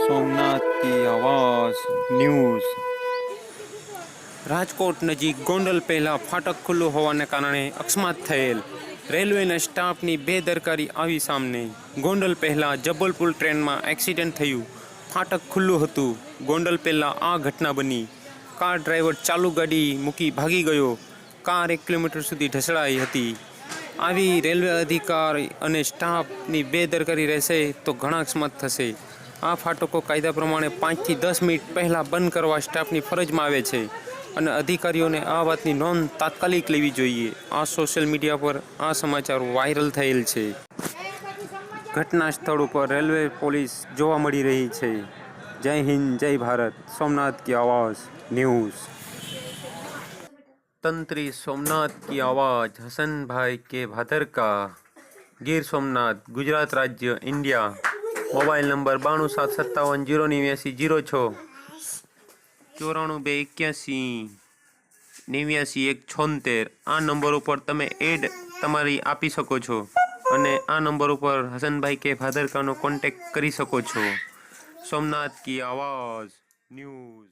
સોમનાથ કી આવાજ ન્યૂઝ। રાજકોટ નજીક ગોંડલ પહેલા ફાટક ખુલ્લું હોવાને કારણે અકસ્માત થયેલ। રેલવેના સ્ટાફની બેદરકારી આવી સામે। ગોંડલ પહેલા જબલપુર ટ્રેનમાં એક્સિડન્ટ થયું, ફાટક ખુલ્લું હતું। ગોંડલ પહેલા આ ઘટના બની। કાર ડ્રાઈવર ચાલુ ગાડી મૂકી ભાગી ગયો। કાર 1 કિલોમીટર સુધી ઢસડાઈ હતી। આવી રેલવે અધિકારી અને સ્ટાફની બેદરકારી રહેશે તો ઘણા અકસ્માત થશે। આ ફાટકો કાયદા પ્રમાણે 5 થી 10 મિનિટ પહેલાં બંધ કરવા સ્ટાફની ફરજમાં આવે છે અને અધિકારીઓને આ વાતની નોંધ તાત્કાલિક લેવી જોઈએ। આ સોશિયલ મીડિયા પર આ સમાચાર વાયરલ થયેલ છે। ઘટના સ્થળ ઉપર રેલવે પોલીસ જોવા મળી રહી છે। જય હિન્દ, જય ભારત। સોમનાથ की आवाज़ न्यूज़। तंत्री सोमनाथ की आवाज़ हसन भाई के भादर का, गिर सोमनाथ, गुजरात राज्य, इंडिया। Mobile number 9275708906 9421891176। આ નંબર ઉપર તમે એડ તમારી આપી શકો છો અને આ નંબર ઉપર હસનભાઈ કે ભાદરકાનો કોન્ટેક્ટ કરી શકો છો। સોમનાથ की आवाज़ न्यूज़।